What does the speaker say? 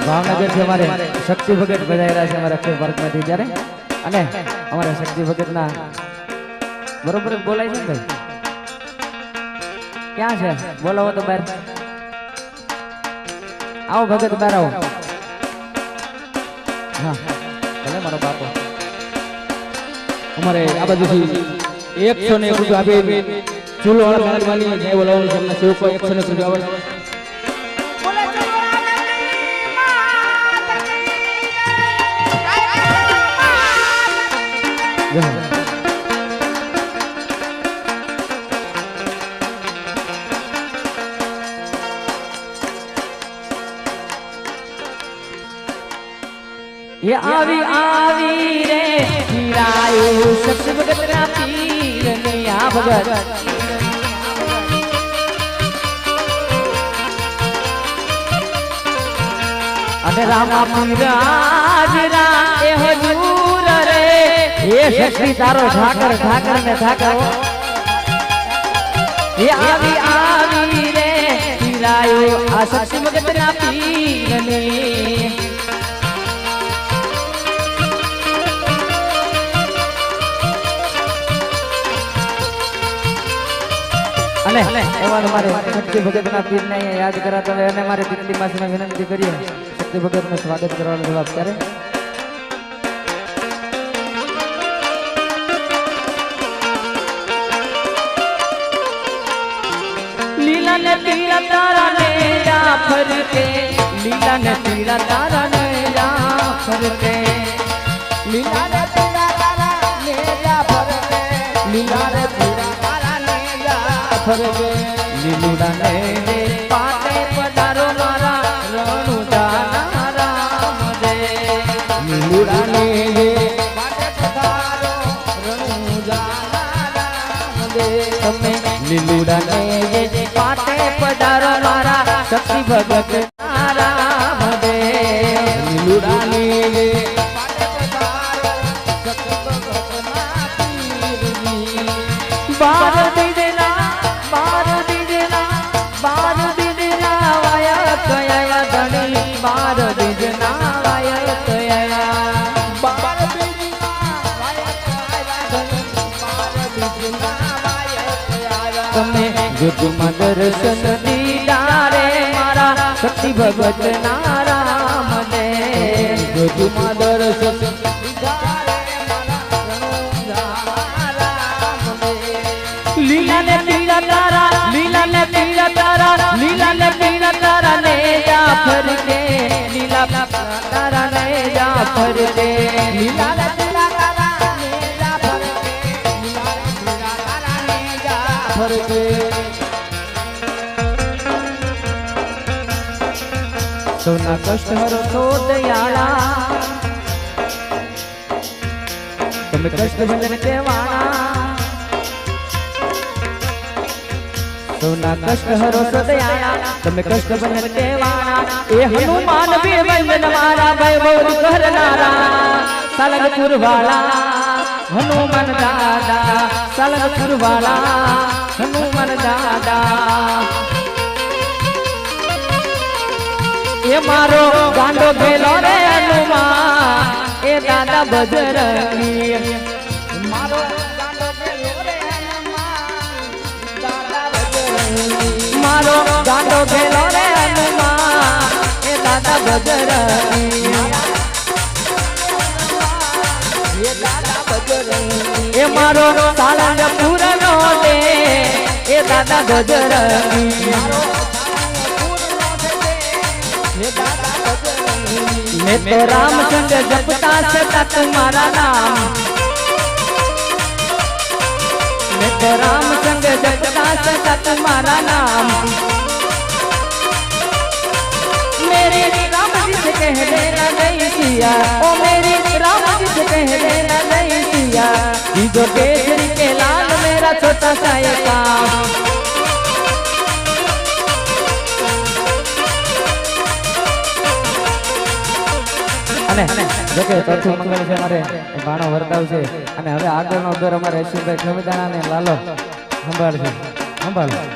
ભાવનગર થી અમારે શક્તિ ભગત બજાવ્યા છે અમારા અક્ષર પાર્કમાંથી ત્યારે અને અમારા શક્તિ ભગતના બરોબર બોલાય છે ભાઈ ક્યાં છે બોલાવો તો બહાર આવો ભગત બહાર આવો હા ભલે મારો બાપો અમારે આ બાજુથી 101 રૂપિયા આપી ચૂલો વાળા મહેરબાની જય બોલાવો તમને સેવકો 101 રૂપિયા આવે ये आवी आवी रे हीरायो सत्य भगत ना पीर ने आ भगत अरे रामा पीर आजरा ए हजूर रे ये शक्ति तारो ठाकर ठाकर ने ठाकर ये आवी रे हीरायो आ सत्य भगत ना पीर ने एवं हमारे शक्ति भगत ना पीर ने याद कराता है અને મારે દિલ્હી માં વિનંતી કરીએ શક્તિ ભગત નું સ્વાગત કરવાનો જવાબ કરે લીલા ને પીળા તારા ને જાફર કે લીલા ને પીળા તારા ને જાફર કે લીલા ને પીળા તારા ને જાફર કે લીલા ને પીળા લીલુડા ને પાટે પધારો મારા રણુડા રામ દે લીલુડા ને પાટે પધારો રણુડા રામ દે તમે લીલુડા ને પાટે પધારો મારા શક્તિ ભગત રામ દે લીલુડા ને પાટે પધારો શક્તિ ભગત ના પીરની બાર ગુરુમાં દર્શન દીદારે મારા શક્તિ ભગત ના રામ દે ગુરુમાં દર્શન દીદારે મારા રામ દે લીલા ને પીળા તારા લીલા ને પીળા તારા લીલા ને પીળા તારા ને જાફર કે લીલા તારા ને જાફર કે લીલા ને પીળા તારા ને જાફર કે લીલા ને પીળા તારા ને જાફર કે सोना कष्ट हरो तो दयाला तुम्हें कष्ट भंजन के वाणा सोना कष्ट हरो तो दयाला तुम्हें कष्ट भंजन के वाणा ए हनुमान भी वंदन मारा वैभव करनारा सलगपुर वाला हनुमान दादा सलगपुर वाला हनुमान दादा ये मारो गांडो खेलो रे हनुमान ए दादा बजरंगी मारो गांडो खेलो रे हनुमान दादा बजरंगी मारो गांडो खेलो रे हनुमान ए दादा बजरंगी ये दादा बजरंगी ये मारो सालंग पूरनो दे ए दादा बजरंगी मैं तो रामचंद्र जपता सदा तुम्हारा नाम मैं तो रामचंद्र जपता सदा तुम्हारा नाम मेरे राम जी से कह देना नहीं सिया ओ मेरे राम जी से कह देना नहीं सिया जो केसरी के लाल मेरा छोटा सा ये काम जो के चौथी मंगल से हमारे बाणो वर्ताव से અને હવે આગળનો દર અમારે રશીભાઈ ખમીદાણા ને લાલો સંભાળ છે સંભાળ